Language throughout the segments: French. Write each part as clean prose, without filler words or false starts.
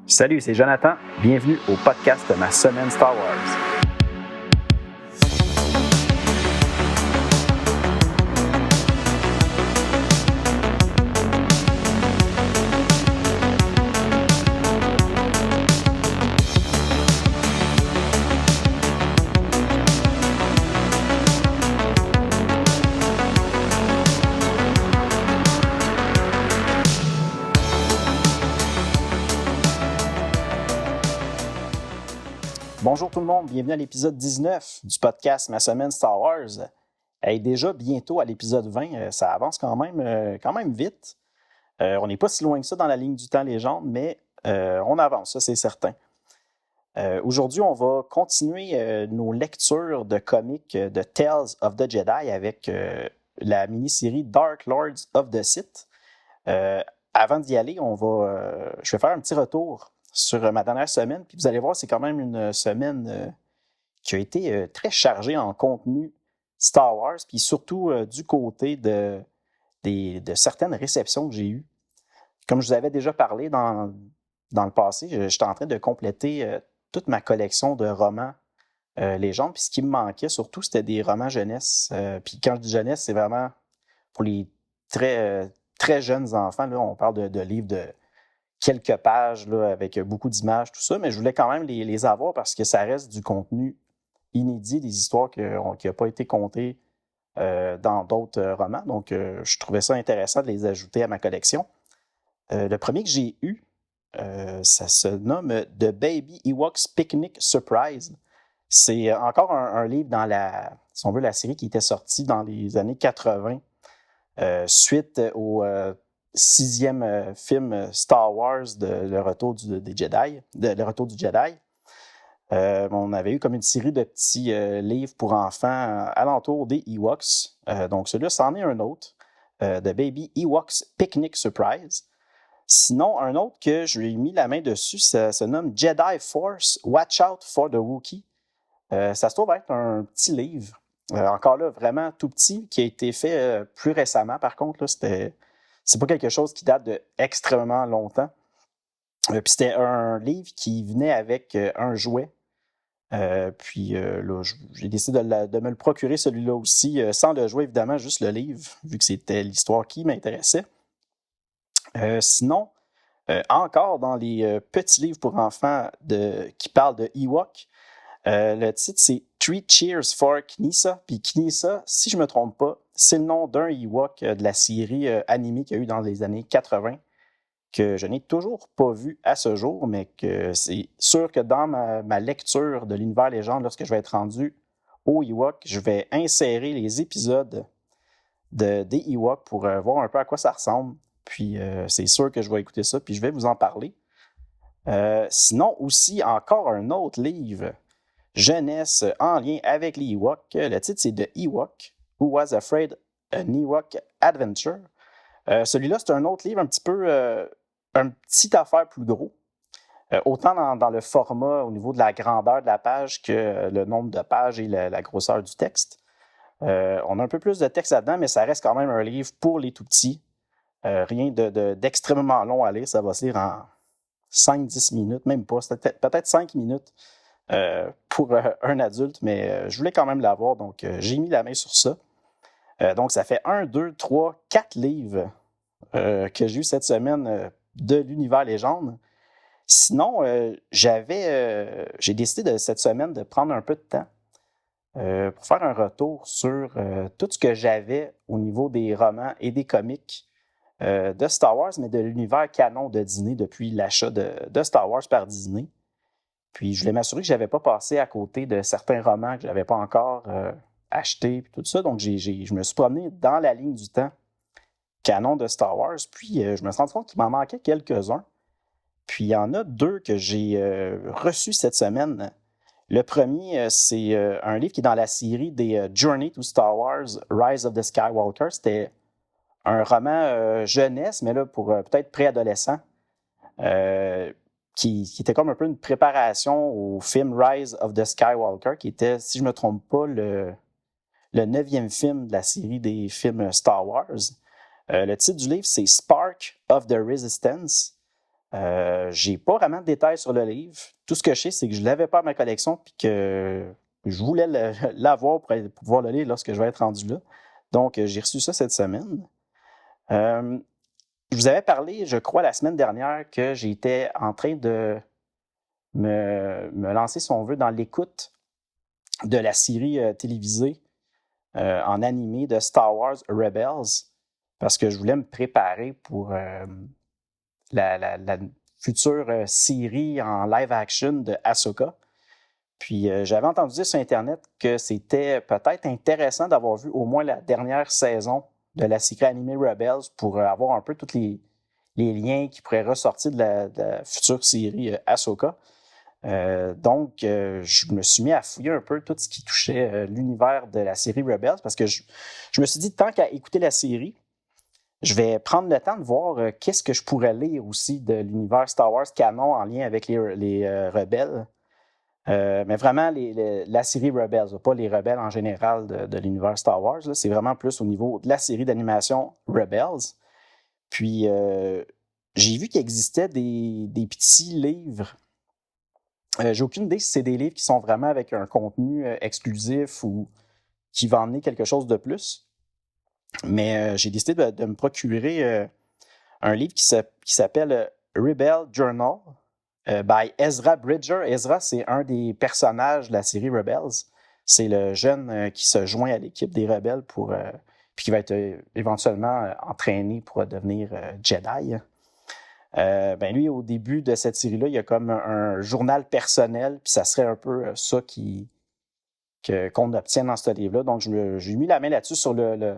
Salut, c'est Jonathan. Bienvenue au podcast de ma semaine Star Wars. Bonjour tout le monde, bienvenue à l'épisode 19 du podcast Ma semaine Star Wars. Hey, déjà bientôt à l'épisode 20, ça avance quand même vite. On n'est pas si loin que ça dans la ligne du temps légende, mais on avance, ça c'est certain. Aujourd'hui, on va continuer nos lectures de comics de Tales of the Jedi avec la mini-série Dark Lords of the Sith. Avant d'y aller, je vais faire un petit retour sur ma dernière semaine, puis vous allez voir, c'est quand même une semaine qui a été très chargée en contenu Star Wars, puis surtout du côté de certaines réceptions que j'ai eues. Comme je vous avais déjà parlé dans le passé, j'étais en train de compléter toute ma collection de romans légendes, puis ce qui me manquait surtout, c'était des romans jeunesse. Puis quand je dis jeunesse, c'est vraiment pour les très jeunes enfants. Là, on parle de livres de quelques pages là, avec beaucoup d'images, tout ça, mais je voulais quand même les avoir parce que ça reste du contenu inédit, des histoires qui n'ont pas été contées dans d'autres romans. Donc, je trouvais ça intéressant de les ajouter à ma collection. Le premier que j'ai eu, ça se nomme The Baby Ewoks Picnic Surprise. C'est encore un livre dans si on veut, la série qui était sortie dans les années 80, suite au 6e film Star Wars Le Retour du Jedi. Le Retour du Jedi. On avait eu comme une série de petits livres pour enfants alentour des Ewoks. Donc celui-là, c'en est un autre. The Baby Ewoks Picnic Surprise. Sinon, un autre que je lui ai mis la main dessus, ça se nomme Jedi Force Watch Out for the Wookiee. Ça se trouve être un petit livre. Encore là, vraiment tout petit, qui a été fait plus récemment. Par contre, là, c'est pas quelque chose qui date de extrêmement longtemps. Puis c'était un livre qui venait avec un jouet. Puis là, j'ai décidé de me le procurer celui-là aussi, sans le jouet évidemment, juste le livre, vu que c'était l'histoire qui m'intéressait. Sinon, encore dans les petits livres pour enfants qui parlent de Ewok, le titre c'est Three Cheers for Kneesaa. Puis Kneesaa, si je ne me trompe pas, c'est le nom d'un Ewok de la série animée qu'il y a eu dans les années 80, que je n'ai toujours pas vu à ce jour, mais que c'est sûr que dans ma lecture de l'univers légende, lorsque je vais être rendu au Ewok, je vais insérer les épisodes des Ewoks pour voir un peu à quoi ça ressemble. Puis c'est sûr que je vais écouter ça, puis je vais vous en parler. Sinon, aussi, encore un autre livre jeunesse en lien avec les Ewoks. Le titre, c'est The Ewok Who Was Afraid an Ewok Adventure. Celui-là, c'est un autre livre un petit peu, un petit affaire plus gros. Autant dans le format au niveau de la grandeur de la page que le nombre de pages et la grosseur du texte. On a un peu plus de texte là-dedans, mais ça reste quand même un livre pour les tout-petits. Rien d'extrêmement long à lire. Ça va se lire en 5-10 minutes, même pas. C'était peut-être 5 minutes. Pour un adulte, mais je voulais quand même l'avoir, donc j'ai mis la main sur ça. Donc, ça fait 1, 2, 3, 4 livres que j'ai eu cette semaine de l'univers légende. Sinon, j'ai décidé cette semaine de prendre un peu de temps pour faire un retour sur tout ce que j'avais au niveau des romans et des comics de Star Wars, mais de l'univers canon de Disney depuis l'achat de Star Wars par Disney. Puis, je voulais m'assurer que je n'avais pas passé à côté de certains romans que je n'avais pas encore achetés, puis tout ça. Donc, je me suis promené dans la ligne du temps canon de Star Wars. Puis, je me suis rendu compte qu'il m'en manquait quelques-uns. Puis, il y en a 2 que j'ai reçus cette semaine. Le premier, c'est un livre qui est dans la série des Journey to Star Wars, Rise of the Skywalker. C'était un roman jeunesse, mais là, pour peut-être préadolescent. Qui était comme un peu une préparation au film Rise of the Skywalker, qui était, si je ne me trompe pas, le 9e film de la série des films Star Wars. Le titre du livre, c'est Spark of the Resistance. J'ai pas vraiment de détails sur le livre. Tout ce que je sais, c'est que je l'avais pas à ma collection puis que je voulais l'avoir pour pouvoir le lire lorsque je vais être rendu là. Donc, j'ai reçu ça cette semaine. Je vous avais parlé, je crois, la semaine dernière que j'étais en train de me lancer, si on veut, dans l'écoute de la série télévisée en animé de Star Wars Rebels parce que je voulais me préparer pour la future série en live action de Ahsoka. Puis j'avais entendu dire sur Internet que c'était peut-être intéressant d'avoir vu au moins la dernière saison de la série animée Rebels pour avoir un peu tous les liens qui pourraient ressortir de la future série Ahsoka. Donc, je me suis mis à fouiller un peu tout ce qui touchait l'univers de la série Rebels parce que je me suis dit, tant qu'à écouter la série, je vais prendre le temps de voir qu'est-ce que je pourrais lire aussi de l'univers Star Wars canon en lien avec les rebelles. Mais vraiment, la série Rebels, pas les rebelles en général de l'univers Star Wars. Là, c'est vraiment plus au niveau de la série d'animation Rebels. Puis, j'ai vu qu'il existait des petits livres. J'ai aucune idée si c'est des livres qui sont vraiment avec un contenu exclusif ou qui va emmener quelque chose de plus. Mais j'ai décidé de me procurer un livre qui s'appelle Rebel Journal by Ezra Bridger. Ezra, c'est un des personnages de la série Rebels. C'est le jeune qui se joint à l'équipe des rebelles puis qui va être éventuellement entraîné pour devenir Jedi. Lui, au début de cette série-là, il y a comme un journal personnel, puis ça serait un peu ça qu'on obtient dans ce livre-là. Donc, j'ai mis la main là-dessus sur le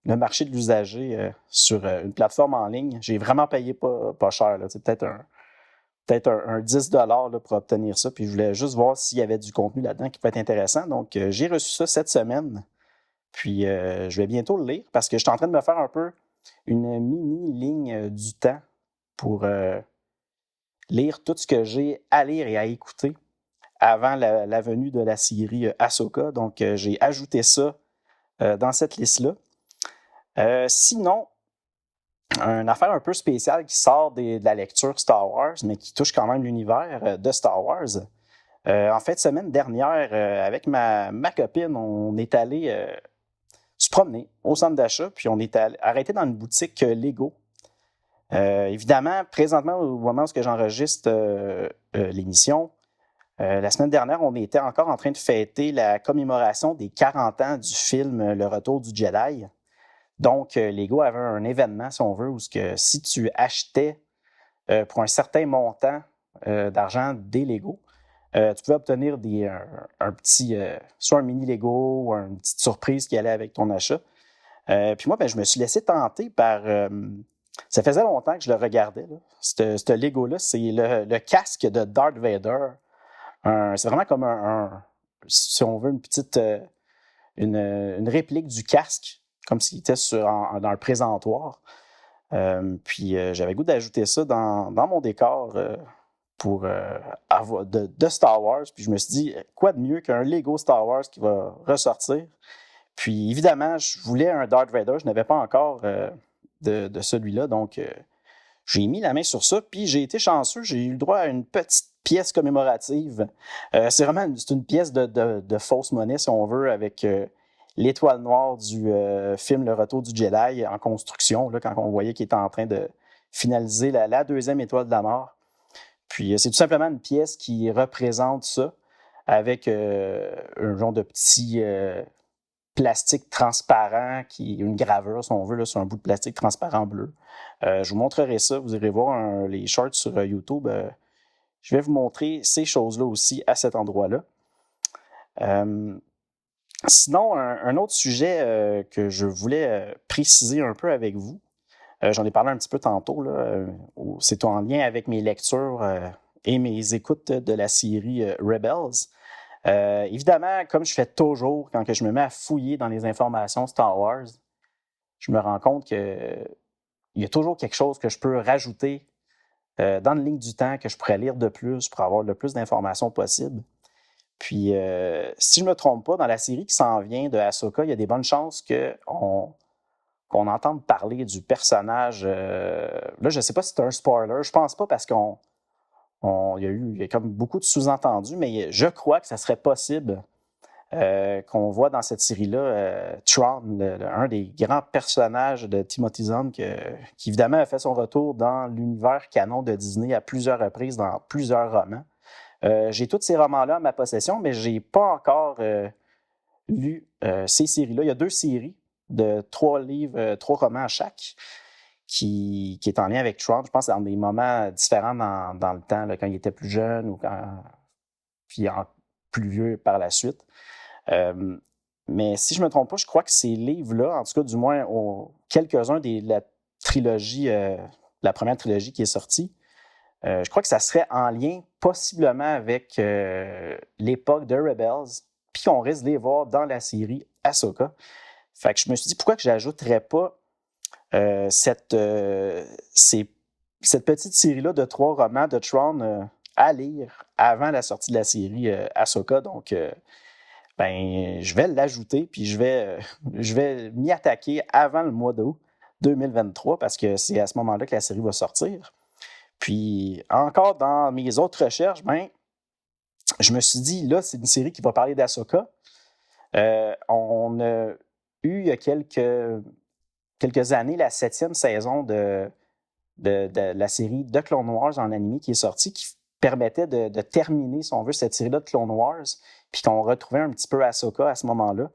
marché de l'usager sur une plateforme en ligne. J'ai vraiment payé pas cher. Là. C'est peut-être un 10 $ pour obtenir ça. Puis je voulais juste voir s'il y avait du contenu là-dedans qui peut être intéressant. Donc, j'ai reçu ça cette semaine. Puis, je vais bientôt le lire parce que je suis en train de me faire un peu une mini-ligne du temps pour lire tout ce que j'ai à lire et à écouter avant la venue de la série Ahsoka. Donc, j'ai ajouté ça dans cette liste-là. Sinon, une affaire un peu spéciale qui sort de la lecture Star Wars, mais qui touche quand même l'univers de Star Wars. En fait, semaine dernière, avec ma copine, on est allé se promener au centre d'achat, puis on est arrêté dans une boutique Lego. Évidemment, présentement, au moment où j'enregistre l'émission, la semaine dernière, on était encore en train de fêter la commémoration des 40 ans du film Le Retour du Jedi. Donc, Lego avait un événement, si on veut, où si tu achetais pour un certain montant d'argent des Lego, tu pouvais obtenir un petit, soit un mini Lego ou une petite surprise qui allait avec ton achat. Puis moi, je me suis laissé tenter par... ça faisait longtemps que je le regardais. Ce Lego-là, c'est le casque de Darth Vader. C'est vraiment comme si on veut, une petite... une réplique du casque, comme s'il était dans un présentoir. Puis j'avais le goût d'ajouter ça dans mon décor pour avoir de Star Wars. Puis je me suis dit, quoi de mieux qu'un Lego Star Wars qui va ressortir? Puis évidemment, je voulais un Darth Vader. Je n'avais pas encore de celui-là. Donc, j'ai mis la main sur ça. Puis j'ai été chanceux. J'ai eu le droit à une petite pièce commémorative. C'est une pièce de fausse monnaie, si on veut, avec l'étoile noire du film Le Retour du Jedi en construction, là, quand on voyait qu'il était en train de finaliser la deuxième étoile de la mort. Puis c'est tout simplement une pièce qui représente ça avec un genre de petit plastique transparent, une gravure, si on veut, là, sur un bout de plastique transparent bleu. Je vous montrerai ça. Vous irez voir les shorts sur YouTube. Je vais vous montrer ces choses-là aussi à cet endroit-là. Sinon, un autre sujet que je voulais préciser un peu avec vous, j'en ai parlé un petit peu tantôt, là, c'est en lien avec mes lectures et mes écoutes de la série Rebels. Évidemment, comme je fais toujours quand je me mets à fouiller dans les informations Star Wars, je me rends compte qu'il y a toujours quelque chose que je peux rajouter dans une ligne du temps que je pourrais lire de plus pour avoir le plus d'informations possible. Puis, si je ne me trompe pas, dans la série qui s'en vient de Ahsoka, il y a des bonnes chances qu'on qu'on entende parler du personnage. Là, je ne sais pas si c'est un spoiler. Je pense pas parce il y a comme beaucoup de sous-entendus, mais je crois que ça serait possible qu'on voit dans cette série-là Tron, un des grands personnages de Timothy Zahn, qui évidemment a fait son retour dans l'univers canon de Disney à plusieurs reprises dans plusieurs romans. J'ai tous ces romans-là à ma possession, mais je n'ai pas encore lu ces séries-là. Il y a 2 séries de 3 livres, 3 romans à chaque, qui est en lien avec Tron. Je pense dans des moments différents dans le temps, là, quand il était plus jeune ou puis plus vieux par la suite. Mais si je ne me trompe pas, je crois que ces livres-là, en tout cas du moins quelques-uns de la trilogie, la première trilogie qui est sortie, je crois que ça serait en lien possiblement avec l'époque de Rebels, puis qu'on risque de les voir dans la série Ahsoka. Fait que je me suis dit, pourquoi que je n'ajouterais pas cette petite série-là de 3 romans de Tron à lire avant la sortie de la série Ahsoka. Donc, je vais l'ajouter, puis je vais m'y attaquer avant le mois d'août 2023, parce que c'est à ce moment-là que la série va sortir. Puis, encore dans mes autres recherches, je me suis dit, là, c'est une série qui va parler d'Ahsoka. On a eu, il y a quelques années, la 7e saison de la série de Clone Wars en animé qui est sortie, qui permettait de terminer, si on veut, cette série-là de Clone Wars, puis qu'on retrouvait un petit peu Ahsoka à ce moment-là.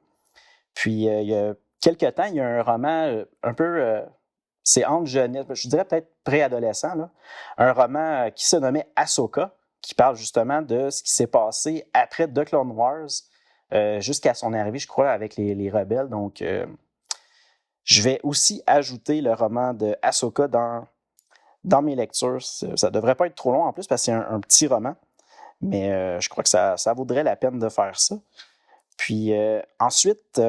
Puis, il y a quelques temps, il y a un roman un peu... c'est entre jeunesse, je dirais peut-être préadolescent, là, un roman qui se nommait Ahsoka, qui parle justement de ce qui s'est passé après The Clone Wars, jusqu'à son arrivée, je crois, avec les rebelles. Donc, je vais aussi ajouter le roman de Ahsoka dans mes lectures. Ça ne devrait pas être trop long en plus, parce que c'est un petit roman, mais je crois que ça vaudrait la peine de faire ça. Puis ensuite...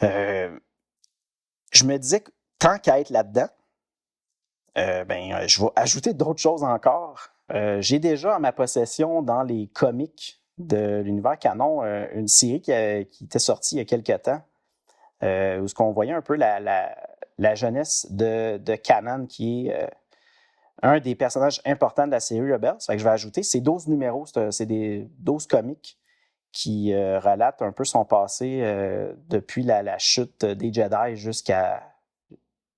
je me disais que tant qu'à être là-dedans, je vais ajouter d'autres choses encore. J'ai déjà en ma possession dans les comics de l'univers canon une série qui était sortie il y a quelques temps, où on voyait un peu la jeunesse de Kanan, qui est un des personnages importants de la série Rebels. Fait que je vais ajouter ces 12 numéros, c'est des 12 comics qui relate un peu son passé depuis la chute des Jedi jusqu'à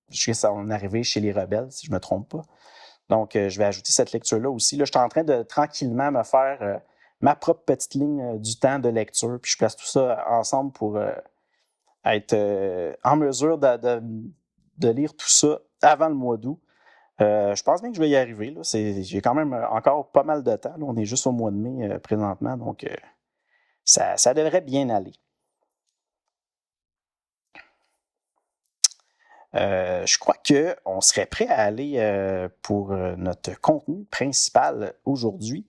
son arrivée chez les rebelles, si je ne me trompe pas. Donc, je vais ajouter cette lecture-là aussi. Là, je suis en train de tranquillement me faire ma propre petite ligne du temps de lecture, puis je place tout ça ensemble pour être en mesure de lire tout ça avant le mois d'août. Je pense bien que je vais y arriver. Là. J'ai quand même encore pas mal de temps. Là. On est juste au mois de mai présentement, donc... Ça devrait bien aller. Je crois qu'on serait prêt à aller pour notre contenu principal aujourd'hui.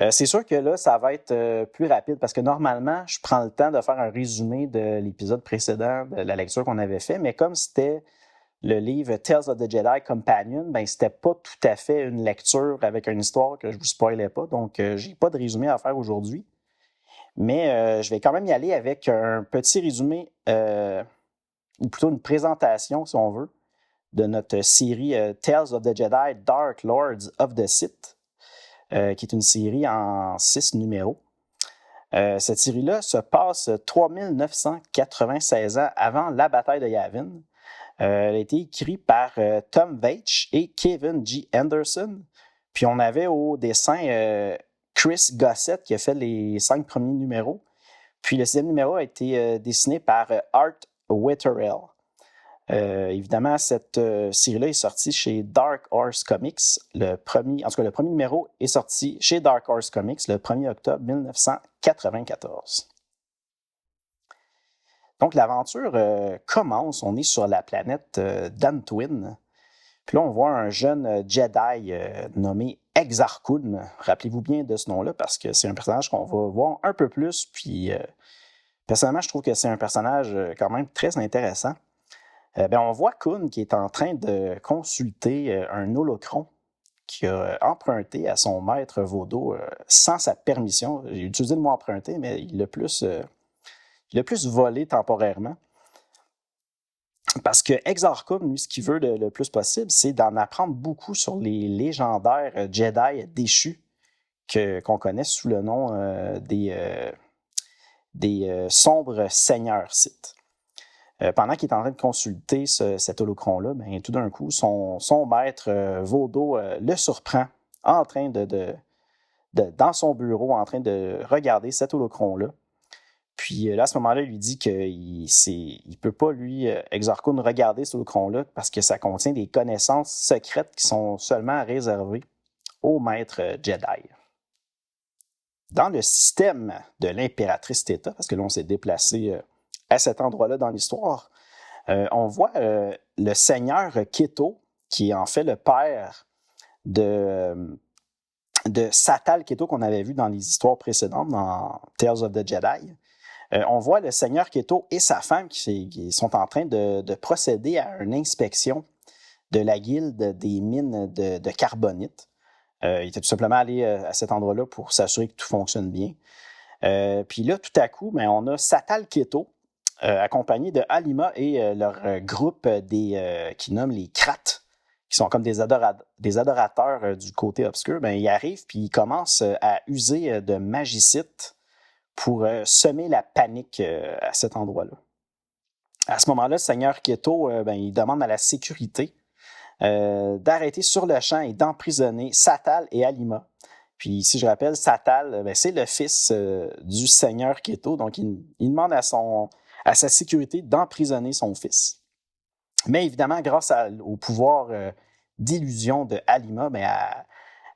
C'est sûr que là, ça va être plus rapide parce que normalement, je prends le temps de faire un résumé de l'épisode précédent, de la lecture qu'on avait fait, mais comme c'était le livre Tales of the Jedi Companion, c'était pas tout à fait une lecture avec une histoire que je vous spoilais pas, donc j'ai pas de résumé à faire aujourd'hui. Mais je vais quand même y aller avec un petit résumé, ou plutôt une présentation, si on veut, de notre série Tales of the Jedi Dark Lords of the Sith, qui est une série en 6 numéros. Cette série-là se passe 3996 ans avant la bataille de Yavin. Elle a été écrite par Tom Veitch et Kevin G. Anderson. Puis on avait au dessin Chris Gossett qui a fait les 5 premiers numéros. Puis le 6e numéro a été dessiné par Art Wetterell. Évidemment, cette série-là est sortie chez Dark Horse Comics. Le premier numéro est sorti chez Dark Horse Comics le 1er octobre 1994. Donc, l'aventure commence. On est sur la planète Dantooine. Puis là, on voit un jeune Jedi nommé Exar Kun. Rappelez-vous bien de ce nom-là parce que c'est un personnage qu'on va voir un peu plus. Puis, personnellement, je trouve que c'est un personnage quand même très intéressant. On voit Kun qui est en train de consulter un holocron qu'il a emprunté à son maître Vodo sans sa permission. J'ai utilisé le mot emprunté, mais il l'a plus volé temporairement. Parce que Exar Kun, lui, ce qu'il veut le plus possible, c'est d'en apprendre beaucoup sur les légendaires Jedi déchus qu'on connaît sous le nom des sombres seigneurs Sith. Pendant qu'il est en train de consulter cet holocron-là, ben, tout d'un coup, son maître Vodo le surprend en train dans son bureau, en train de regarder cet holocron-là. Puis là, à ce moment-là, il lui dit qu'il ne peut pas, lui, Exar Kun, regarder cet holocron-là parce que ça contient des connaissances secrètes qui sont seulement réservées aux maîtres Jedi. Dans le système de l'impératrice Theta, parce que là, on s'est déplacé à cet endroit-là dans l'histoire, on voit le seigneur Keto, qui est en fait le père de Satal Keto qu'on avait vu dans les histoires précédentes, dans Tales of the Jedi. On voit le seigneur Keto et sa femme qui sont en train de procéder à une inspection de la guilde des mines de carbonite. Il était tout simplement allé à cet endroit-là pour s'assurer que tout fonctionne bien. Puis là, tout à coup, ben, on a Satal Keto, accompagné de Alima et leur groupe qui nomment les Krates, qui sont comme des adorateurs du côté obscur. Ben, ils arrivent puis ils commencent à user de magicite pour semer la panique à cet endroit-là. À ce moment-là, le seigneur Keto, il demande à la sécurité d'arrêter sur le champ et d'emprisonner Satal et Alima. Puis, si je rappelle, Satal, c'est le fils du seigneur Keto, donc il demande à sa sécurité d'emprisonner son fils. Mais évidemment, grâce au pouvoir d'illusion de Alima,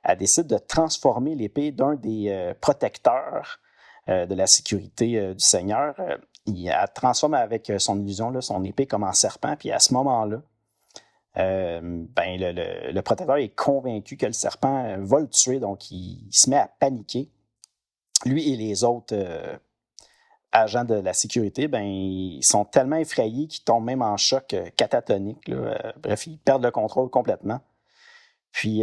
elle décide de transformer l'épée d'un des protecteurs de la sécurité du Seigneur. Elle transforme avec son illusion là, son épée comme en serpent, puis à ce moment-là, le protecteur est convaincu que le serpent va le tuer, donc il se met à paniquer. Lui et les autres agents de la sécurité, ils sont tellement effrayés qu'ils tombent même en choc catatonique. Bref, ils perdent le contrôle complètement. Puis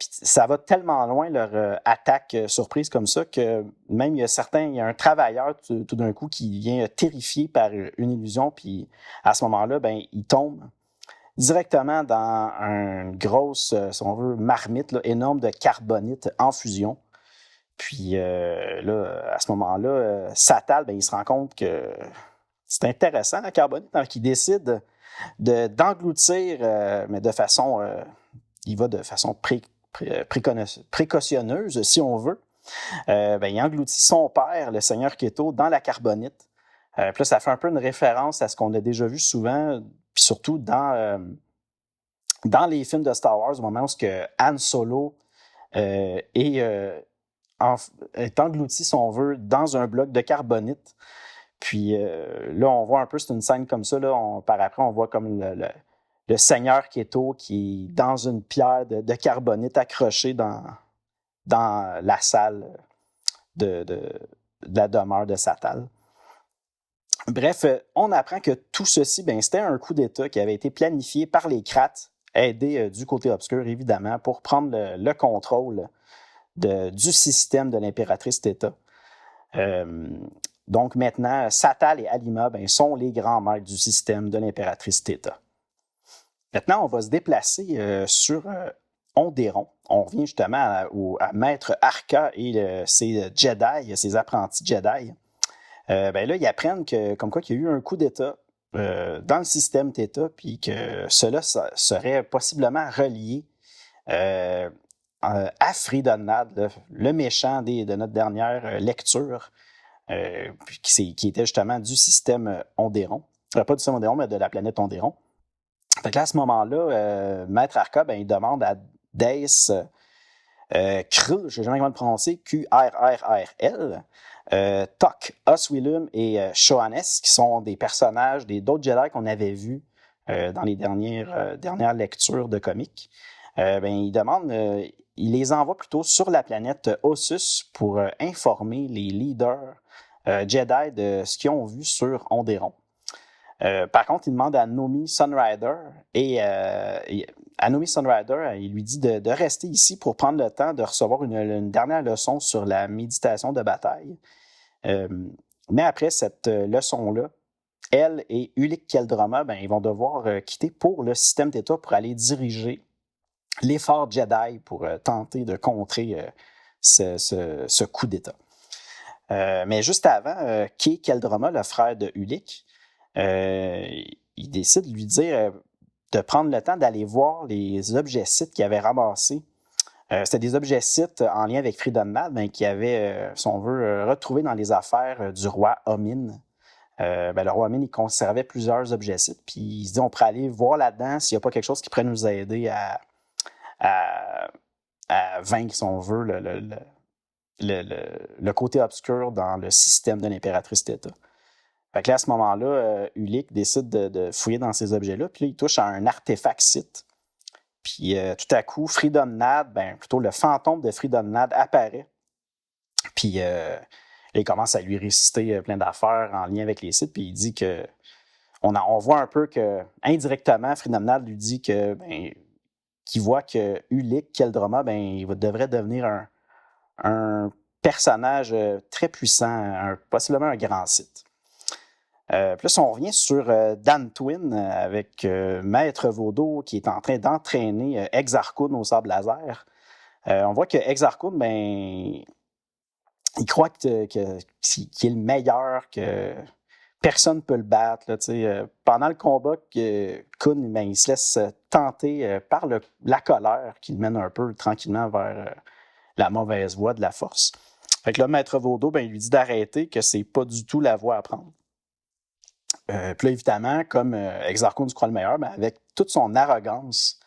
ça va tellement loin leur attaque surprise comme ça que même il y a un travailleur tout d'un coup qui vient terrifié par une illusion, puis à ce moment-là, il tombe directement dans une grosse, si on veut, marmite là, énorme de carbonite en fusion. Puis là, à ce moment-là, Satal, il se rend compte que c'est intéressant la carbonite, donc il décide d'engloutir, mais de façon... il va de façon précautionneuse, si on veut. Il engloutit son père, le seigneur Keto, dans la carbonite. Puis là, ça fait un peu une référence à ce qu'on a déjà vu souvent, puis surtout dans les films de Star Wars, au moment où Han Solo est englouti, si on veut, dans un bloc de carbonite. Puis là, on voit un peu, c'est une scène comme ça. Là, par après, on voit comme le seigneur Keto qui est dans une pierre de carbonite accrochée dans la salle de la demeure de Satal. Bref, on apprend que tout ceci, c'était un coup d'État qui avait été planifié par les Krates, aidés du côté obscur, évidemment, pour prendre le contrôle du système de l'impératrice Theta. Donc maintenant, Satal et Alima sont les grands maîtres du système de l'impératrice Theta. Maintenant, on va se déplacer sur Onderon. On revient justement à Maître Arca et ses Jedi, ses apprentis Jedi. Là, ils apprennent comme quoi qu'il y a eu un coup d'État dans le système Theta, puis que cela serait possiblement relié à Freedonad, le méchant de notre dernière lecture, qui était justement du système Onderon. Pas du système Onderon, mais de la planète Onderon. Fait que là, à ce moment-là, Maître Arca, il demande à Dace Krll, je ne sais jamais comment le prononcer, Qrrrl, Tok, Oswillum et Shoanes, qui sont des personnages d'autres Jedi qu'on avait vus dans les dernières lectures de comics. Il les envoie plutôt sur la planète Ossus pour informer les leaders Jedi de ce qu'ils ont vu sur Onderon. Par contre, il demande à Nomi Sunrider et à Nomi Sunrider, il lui dit de rester ici pour prendre le temps de recevoir une dernière leçon sur la méditation de bataille. Mais après cette leçon-là, elle et Ulic Qel-Droma, ben, ils vont devoir quitter pour le système Theta pour aller diriger l'effort Jedi pour tenter de contrer ce coup d'État. Mais juste avant, Kay Qel-Droma, le frère de Ulic, il décide de lui dire de prendre le temps d'aller voir les objets Sith qu'il avait ramassés. C'était des objets Sith en lien avec Freedom Nad, ben, qui avait, si on veut, retrouvé dans les affaires du roi Omin. Ben, le roi Omin, il conservait plusieurs objets Sith, puis il se dit on pourrait aller voir là-dedans s'il n'y a pas quelque chose qui pourrait nous aider à vaincre, si on veut, le côté obscur dans le système de l'impératrice Theta. Fait que là, à ce moment-là, Ulic décide de fouiller dans ces objets-là, puis là, il touche à un artefact Sith. Puis tout à coup, Freedom Nad, ben, plutôt le fantôme de Freedom Nad apparaît. Puis il commence à lui réciter plein d'affaires en lien avec les Sith, puis il dit que on voit un peu que, indirectement, Freedom Nad lui dit que ben, qu'il voit que Ulic Qel-Droma, ben, il devrait devenir un personnage très puissant, possiblement un grand Sith. Puis là, si on revient sur Dantooine avec Maître Vodo qui est en train d'entraîner Exar Kun au sabre laser, on voit que Exar Kun, ben, il croit qu'il est le meilleur, que personne ne peut le battre. Là, pendant le combat, Kun, ben, il se laisse tenter par la colère qui le mène un peu tranquillement vers la mauvaise voie de la force. Fait que là, Maître Vodo, ben, il lui dit d'arrêter, que c'est pas du tout la voie à prendre. Puis là, évidemment, comme Exar Kun croit le meilleur, ben, avec toute son arrogance,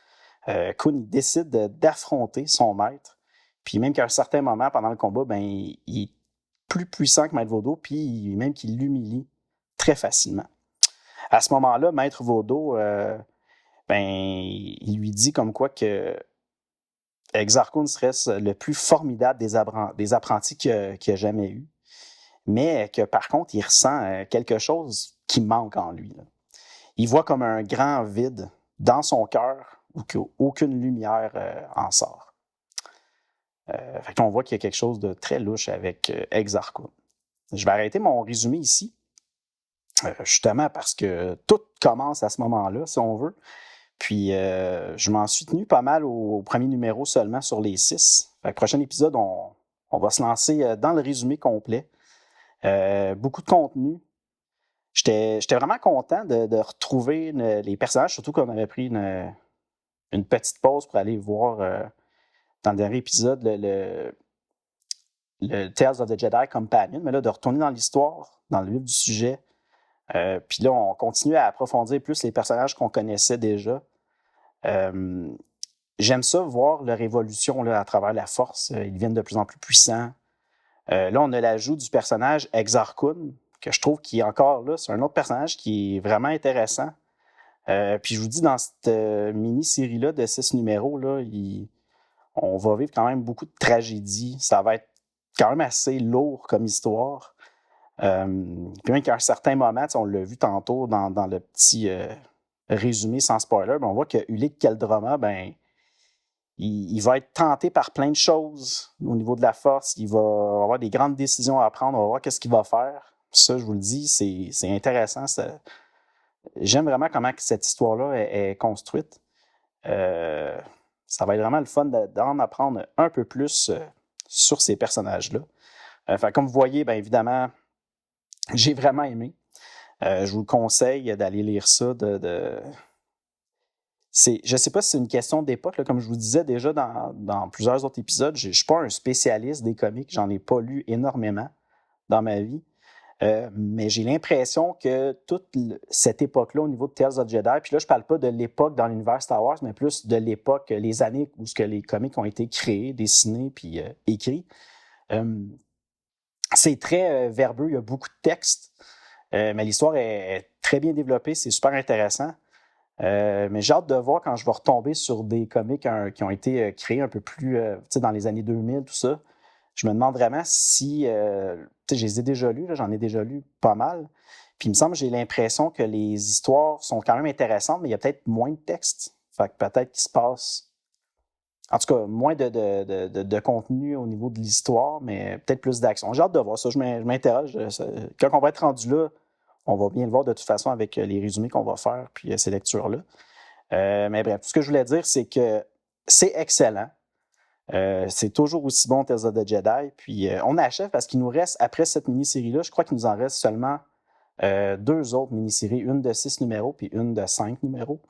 Kun il décide d'affronter son maître. Puis même qu'à un certain moment, pendant le combat, ben, il est plus puissant que Maître Vodo, puis même qu'il l'humilie très facilement. À ce moment-là, Maître Vodo, ben, il lui dit comme quoi que Exar Kun serait le plus formidable des apprentis qu'il a jamais eu, mais que par contre, il ressent quelque chose qui manque en lui. Là. Il voit comme un grand vide dans son cœur où aucune lumière en sort. Fait qu'on voit qu'il y a quelque chose de très louche avec Exar Kun. Je vais arrêter mon résumé ici, justement parce que tout commence à ce moment-là, si on veut. Puis, je m'en suis tenu pas mal au premier numéro seulement sur les 6. Fait que prochain épisode, on va se lancer dans le résumé complet. Beaucoup de contenu. J'étais vraiment content de retrouver les personnages, surtout qu'on avait pris une petite pause pour aller voir dans le dernier épisode le Tales of the Jedi Companion, mais là, de retourner dans l'histoire, dans le vif du sujet. Puis là, on continue à approfondir plus les personnages qu'on connaissait déjà. J'aime ça, voir leur évolution là, à travers la force. Ils deviennent de plus en plus puissants. Là, on a l'ajout du personnage Exar Kun, que je trouve qui est encore là. C'est un autre personnage qui est vraiment intéressant. Puis je vous dis, dans cette mini-série-là de 6 numéros, là, on va vivre quand même beaucoup de tragédies. Ça va être quand même assez lourd comme histoire. Puis même qu'à un certain moment, on l'a vu tantôt dans le petit résumé sans spoiler, ben on voit que Ulic Qel-Droma, ben, il va être tenté par plein de choses au niveau de la force. Il va avoir des grandes décisions à prendre. On va voir qu'est-ce qu'il va faire. Ça, je vous le dis, c'est intéressant. J'aime vraiment comment cette histoire-là est construite. Ça va être vraiment le fun d'en apprendre un peu plus sur ces personnages-là. Comme vous voyez, bien évidemment, j'ai vraiment aimé. Je vous conseille d'aller lire ça. Je ne sais pas si c'est une question d'époque. Là, comme je vous disais déjà dans plusieurs autres épisodes, je ne suis pas un spécialiste des comics. J'en ai pas lu énormément dans ma vie. Mais j'ai l'impression que toute cette époque-là, au niveau de Tales of Jedi, puis là, je ne parle pas de l'époque dans l'univers Star Wars, mais plus de l'époque, les années où les comics ont été créés, dessinés, puis écrits. C'est très verbeux, il y a beaucoup de textes, mais l'histoire est très bien développée, c'est super intéressant. Mais j'ai hâte de voir quand je vais retomber sur des comics qui ont été créés un peu plus dans les années 2000, tout ça. Je me demande vraiment si... je les ai déjà lus, j'en ai déjà lu pas mal. Puis il me semble que j'ai l'impression que les histoires sont quand même intéressantes, mais il y a peut-être moins de texte. Fait que peut-être qu'il se passe... En tout cas, moins de contenu au niveau de l'histoire, mais peut-être plus d'action. J'ai hâte de voir ça. Je m'interroge. Quand on va être rendu là, On va bien le voir de toute façon avec les résumés qu'on va faire, puis ces lectures-là. Mais bref, tout ce que je voulais dire, c'est que c'est excellent. C'est toujours aussi bon Tales of the Jedi. Puis on achève parce qu'il nous reste, après cette mini-série-là, je crois qu'il nous en reste seulement 2 autres mini-séries, une de 6 numéros puis une de 5 numéros.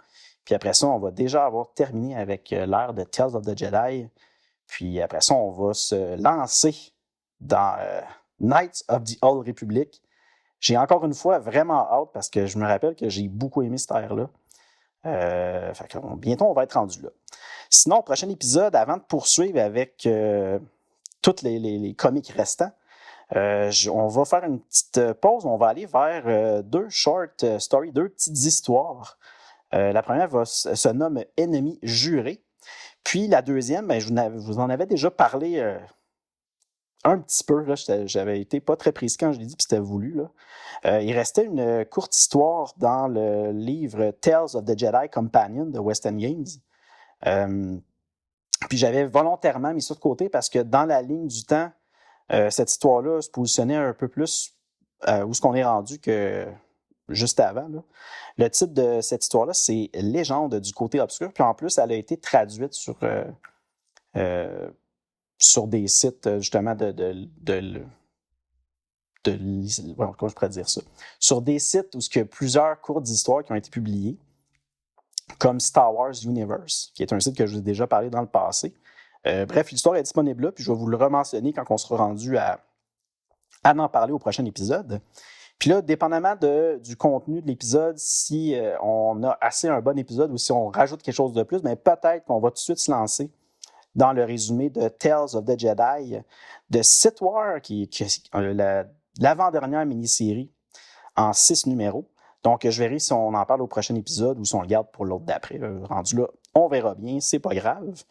Puis après ça, on va déjà avoir terminé avec l'ère de Tales of the Jedi. Puis après ça, on va se lancer dans Knights of the Old Republic. J'ai encore une fois vraiment hâte parce que je me rappelle que j'ai beaucoup aimé cette ère-là. Bientôt, on va être rendu là. Sinon, prochain épisode, avant de poursuivre avec tous les comics restants, on va faire une petite pause. On va aller vers 2 short stories, 2 petites histoires. La première se nomme Ennemi juré. Puis la deuxième, je vous en avais déjà parlé un petit peu. Là, j'avais été pas très précis quand je l'ai dit, puis c'était voulu. Là. Il restait une courte histoire dans le livre Tales of the Jedi Companion de West End Games. Puis j'avais volontairement mis ça de côté parce que dans la ligne du temps, cette histoire-là se positionnait un peu plus où est-ce qu'on est rendu que juste avant. Là. Le titre de cette histoire-là, c'est Légende du côté obscur. Puis en plus, elle a été traduite sur des sites justement comment je pourrais dire ça? Sur des sites où il y a plusieurs courtes histoires qui ont été publiées, comme Star Wars Universe, qui est un site que je vous ai déjà parlé dans le passé. Bref, l'histoire est disponible là, puis je vais vous le rementionner quand on sera rendu à en parler au prochain épisode. Puis là, dépendamment du contenu de l'épisode, si on a assez un bon épisode ou si on rajoute quelque chose de plus, bien, peut-être qu'on va tout de suite se lancer dans le résumé de Tales of the Jedi de Sith War, qui est l'avant-dernière mini-série en 6 numéros. Donc, je verrai si on en parle au prochain épisode ou si on le garde pour l'autre d'après. Rendu là, on verra bien, c'est pas grave.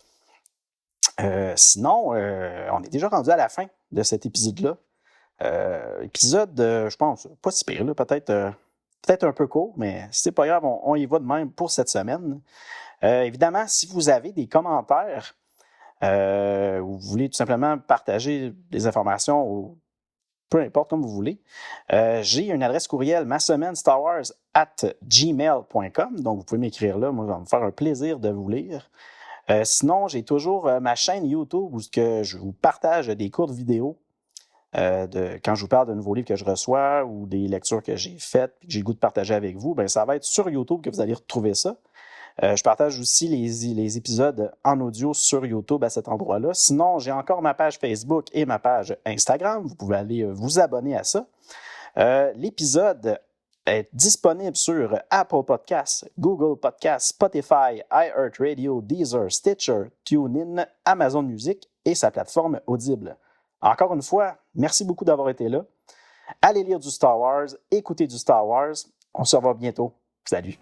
Sinon, on est déjà rendu à la fin de cet épisode-là. Épisode, je pense, pas si pire, là, peut-être un peu court, mais c'est pas grave, on y va de même pour cette semaine. Évidemment, si vous avez des commentaires, ou vous voulez tout simplement partager des informations ou peu importe, comme vous voulez. J'ai une adresse courriel masemaine_starwars@gmail.com, donc vous pouvez m'écrire là. Moi, ça va me faire un plaisir de vous lire. Sinon, j'ai toujours ma chaîne YouTube où je vous partage des courtes vidéos quand je vous parle de nouveaux livres que je reçois ou des lectures que j'ai faites et que j'ai le goût de partager avec vous. Bien, ça va être sur YouTube que vous allez retrouver ça. Je partage aussi les épisodes en audio sur YouTube à cet endroit-là. Sinon, j'ai encore ma page Facebook et ma page Instagram. Vous pouvez aller vous abonner à ça. L'épisode est disponible sur Apple Podcasts, Google Podcasts, Spotify, iHeartRadio, Deezer, Stitcher, TuneIn, Amazon Music et sa plateforme Audible. Encore une fois, merci beaucoup d'avoir été là. Allez lire du Star Wars, écoutez du Star Wars. On se revoit bientôt. Salut!